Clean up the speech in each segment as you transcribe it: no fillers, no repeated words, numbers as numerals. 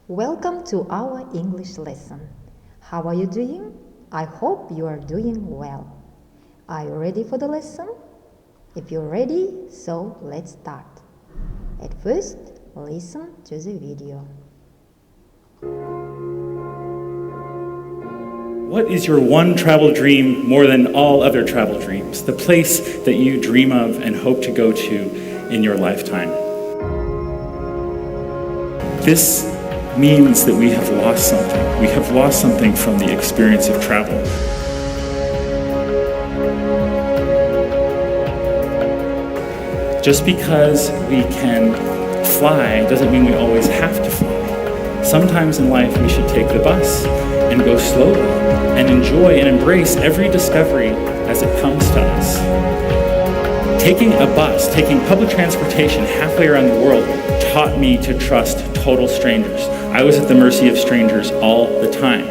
Welcome to our English lesson. How are you doing? I hope you are doing well. Are you ready for the lesson? If you're ready, so let's start. At first, listen to the video. What is your one travel dream more than all other travel dreams? The place that you dream of and hope to go to in your lifetime? This means that we have lost something. We have lost something from the experience of travel. Just because we can fly doesn't mean we always have to fly. Sometimes in life we should take the bus and go slowly and enjoy and embrace every discovery as it comes to us. Taking a bus, taking public transportation halfway around the world taught me to trust total strangers. I was at the mercy of strangers all the time.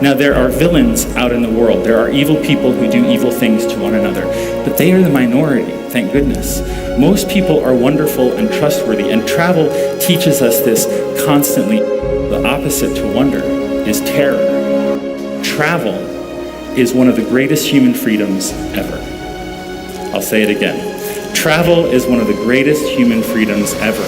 Now there are villains out in the world. There are evil people who do evil things to one another, but they are the minority, thank goodness. Most people are wonderful and trustworthy, and travel teaches us this constantly. The opposite to wonder is terror. Travel is one of the greatest human freedoms ever. I'll say it again. Travel is one of the greatest human freedoms ever.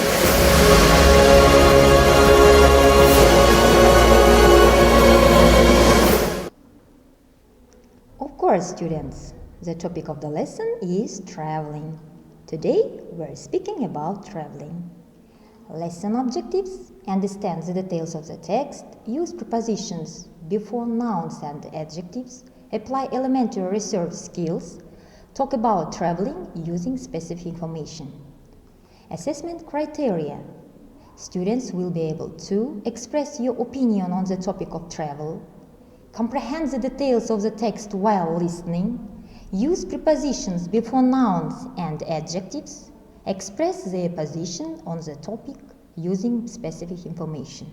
Of course, students, the topic of the lesson is traveling. Today, we're speaking about traveling. Lesson objectives: understand the details of the text, use prepositions before nouns and adjectives, apply elementary research skills, talk about traveling using specific information. Assessment criteria: students will be able to express your opinion on the topic of travel, comprehend the details of the text while listening, use prepositions before nouns and adjectives, express their position on the topic using specific information.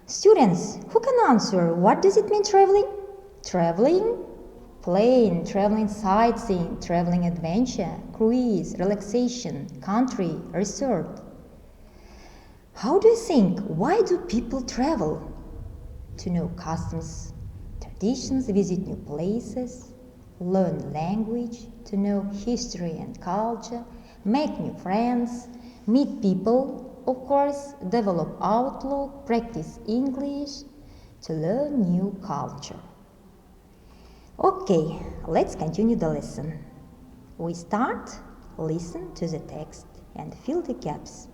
Students, who can answer what does it mean traveling? Traveling, plane, traveling sightseeing, traveling adventure, cruise, relaxation, country, resort. How do you think? Why do people travel? To know customs, traditions, visit new places, learn language, to know history and culture, make new friends, meet people, of course, develop outlook, practice English, to learn new culture. Okay, let's continue the lesson. We start, listen to the text and fill the gaps.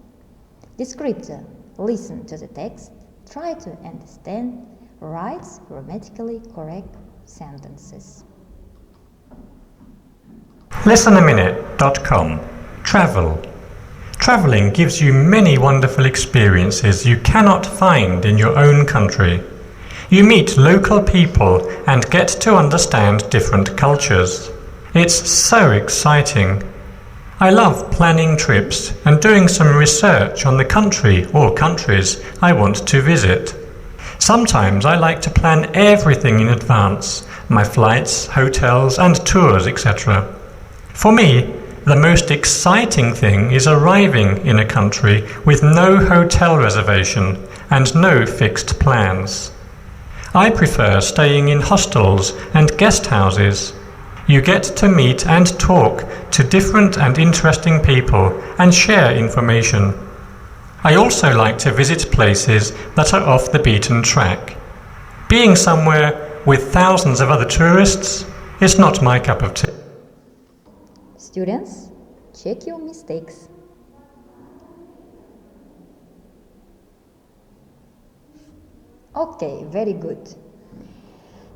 Descriptor: listen to the text, try to understand, writes grammatically correct sentences. Listenaminute.com. Travel. Traveling gives you many wonderful experiences you cannot find in your own country. You meet local people and get to understand different cultures. It's so exciting. I love planning trips and doing some research on the country or countries I want to visit. Sometimes I like to plan everything in advance, my flights, hotels and tours, etc. For me, the most exciting thing is arriving in a country with no hotel reservation and no fixed plans. I prefer staying in hostels and guest houses. You get to meet and talk to different and interesting people and share information. I also like to visit places that are off the beaten track. Being somewhere with thousands of other tourists is not my cup of tea. Students, check your mistakes. Okay, very good.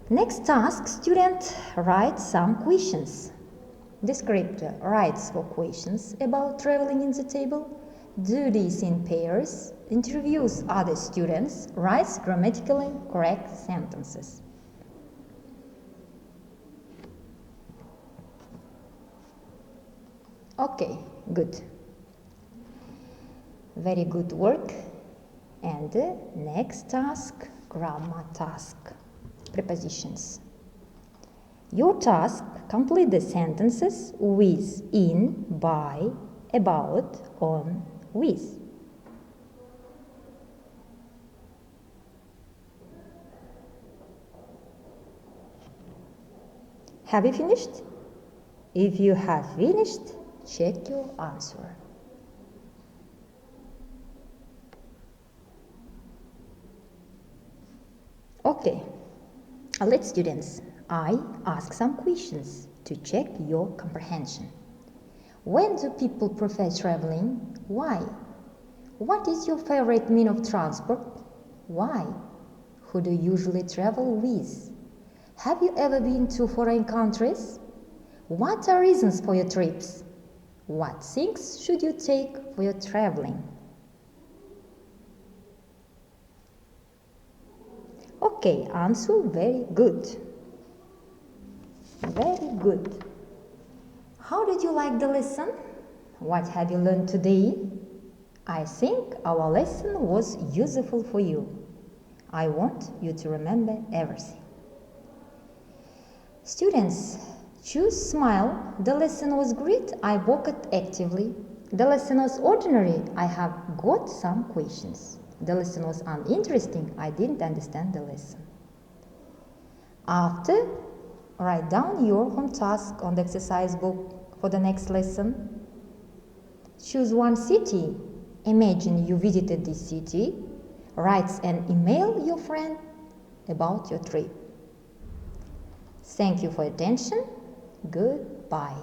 Next task, student write some questions. Descriptor writes 4 questions about traveling in the table. Do this in pairs. Interviews other students. Writes grammatically correct sentences. Okay, good. Very good work. And next task, grammar task. Prepositions. Your task: complete the sentences with, in, by, about, on, with. Have you finished? If you have finished, check your answer. Okay, let's students, I ask some questions to check your comprehension. When do people prefer traveling? Why? What is your favorite mean of transport? Why? Who do you usually travel with? Have you ever been to foreign countries? What are reasons for your trips? What things should you take for your traveling? Okay, answer very good. Very good. How did you like the lesson? What have you learned today? I think our lesson was useful for you. I want you to remember everything. Students, choose smile. The lesson was great. I worked actively. The lesson was ordinary. I have got some questions. The lesson was uninteresting. I didn't understand the lesson. After, write down your home task on the exercise book for the next lesson. Choose one city. Imagine you visited this city. Write and email your friend about your trip. Thank you for your attention. Goodbye.